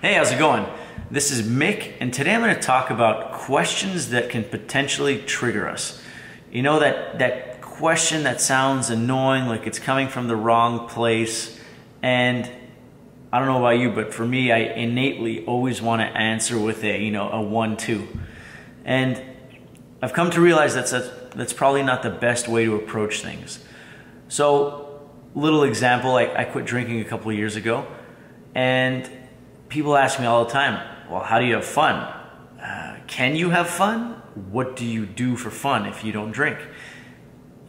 Hey, how's it going? This is Mick, and today I'm going to talk about questions that can potentially trigger us. You know, that question that sounds annoying, like it's coming from the wrong place, and I don't know about you, but for me, I innately always want to answer with a 1-2. And I've come to realize that's probably not the best way to approach things. So, little example, I quit drinking a couple of years ago, and people ask me all the time, well, how do you have fun? Can you have fun? What do you do for fun if you don't drink?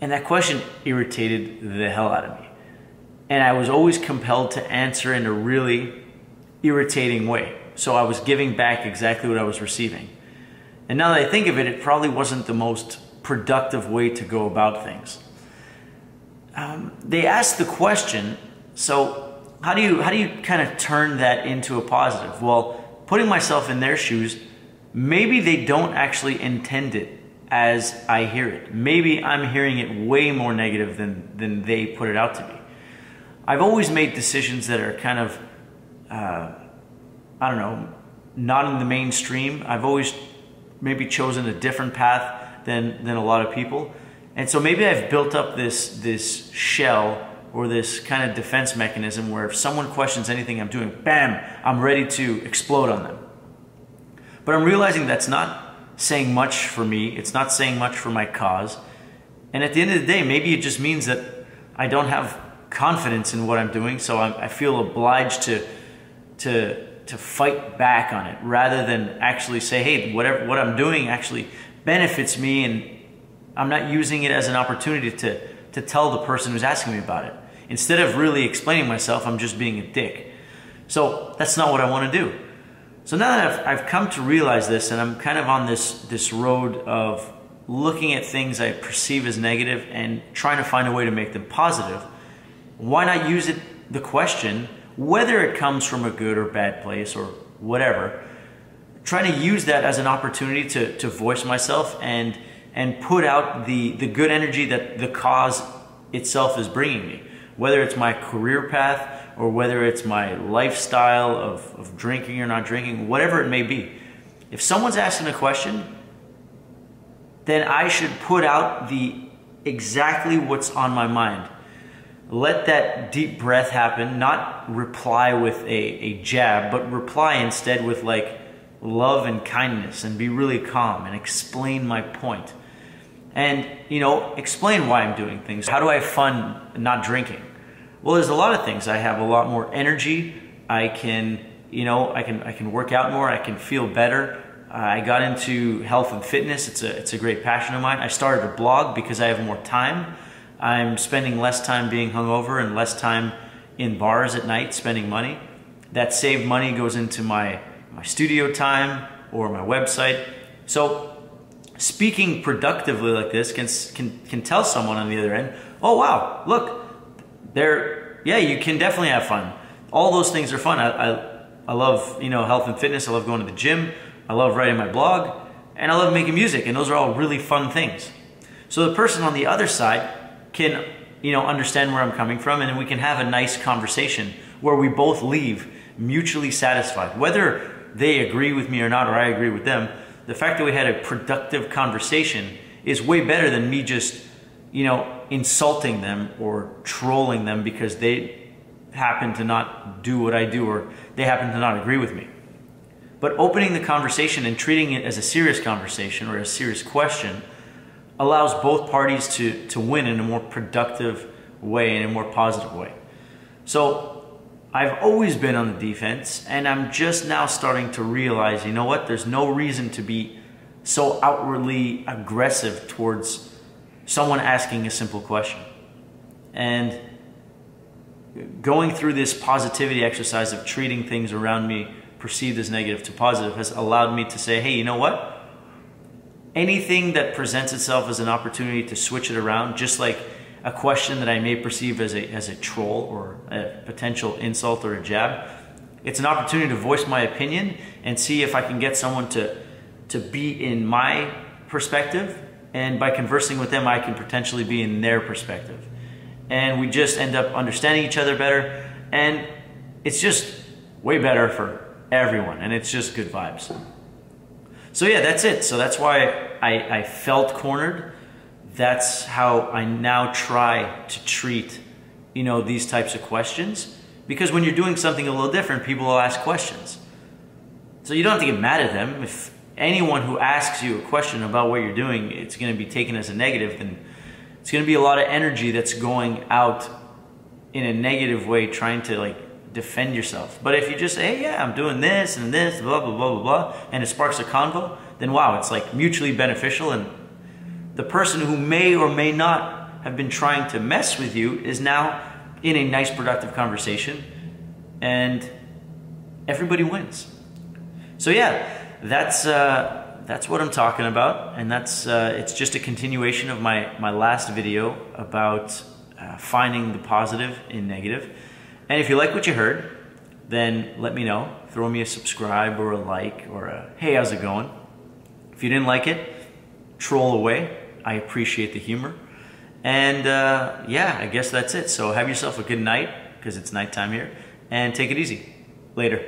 And that question irritated the hell out of me. And I was always compelled to answer in a really irritating way. So I was giving back exactly what I was receiving. And now that I think of it, it probably wasn't the most productive way to go about things. They asked the question, so how do you kind of turn that into a positive? Well, putting myself in their shoes, maybe they don't actually intend it as I hear it. Maybe I'm hearing it way more negative than they put it out to be. I've always made decisions that are kind of, not in the mainstream. I've always maybe chosen a different path than a lot of people. And so maybe I've built up this shell or this kind of defense mechanism where if someone questions anything I'm doing, bam, I'm ready to explode on them. But I'm realizing that's not saying much for me. It's not saying much for my cause. And at the end of the day, maybe it just means that I don't have confidence in what I'm doing, so I feel obliged to fight back on it rather than actually say, hey, what I'm doing actually benefits me, and I'm not using it as an opportunity to tell the person who's asking me about it. Instead of really explaining myself, I'm just being a dick. So that's not what I want to do. So now that I've come to realize this, and I'm kind of on this road of looking at things I perceive as negative and trying to find a way to make them positive, why not use the question, whether it comes from a good or bad place or whatever, trying to use that as an opportunity to voice myself and put out the good energy that the cause itself is bringing me. Whether it's my career path or whether it's my lifestyle of drinking or not drinking, whatever it may be. If someone's asking a question, then I should put out exactly what's on my mind. Let that deep breath happen, not reply with a jab, but reply instead with like love and kindness and be really calm and explain my point. And, explain why I'm doing things. How do I have fun not drinking? Well, there's a lot of things. I have a lot more energy. I can work out more. I can feel better. I got into health and fitness. It's a great passion of mine. I started a blog because I have more time. I'm spending less time being hungover and less time in bars at night spending money. That saved money goes into my studio time or my website. So speaking productively like this can tell someone on the other end, oh wow, look, you can definitely have fun. All those things are fun. I love health and fitness. I love going to the gym. I love writing my blog, and I love making music, and those are all really fun things. So the person on the other side can understand where I'm coming from, and then we can have a nice conversation where we both leave mutually satisfied. Whether they agree with me or not, or I agree with them, the fact that we had a productive conversation is way better than me just, insulting them or trolling them because they happen to not do what I do or they happen to not agree with me. But opening the conversation and treating it as a serious conversation or a serious question allows both parties to win in a more productive way, in a more positive way. So I've always been on the defense, and I'm just now starting to realize, there's no reason to be so outwardly aggressive towards someone asking a simple question. And going through this positivity exercise of treating things around me perceived as negative to positive has allowed me to say, hey, you know what? Anything that presents itself as an opportunity to switch it around, just like a question that I may perceive as a troll or a potential insult or a jab, it's an opportunity to voice my opinion and see if I can get someone to be in my perspective, and by conversing with them I can potentially be in their perspective. And we just end up understanding each other better, and it's just way better for everyone, and it's just good vibes. So yeah, that's it. So that's why I felt cornered. That's how I now try to treat, you know, these types of questions. Because when you're doing something a little different, people will ask questions. So you don't have to get mad at them. If anyone who asks you a question about what you're doing, it's going to be taken as a negative, then it's going to be a lot of energy that's going out in a negative way, trying to like defend yourself. But if you just say, hey, yeah, I'm doing this and this, blah, blah, blah, blah, blah, and it sparks a convo, then wow, it's like mutually beneficial, and the person who may or may not have been trying to mess with you is now in a nice, productive conversation, and everybody wins. So yeah, that's what I'm talking about, and that's it's just a continuation of my last video about finding the positive in negative. And if you like what you heard, then let me know. Throw me a subscribe or a like or a hey, how's it going? If you didn't like it, troll away. I appreciate the humor. And yeah, I guess that's it. So have yourself a good night, because it's nighttime here, and take it easy. Later.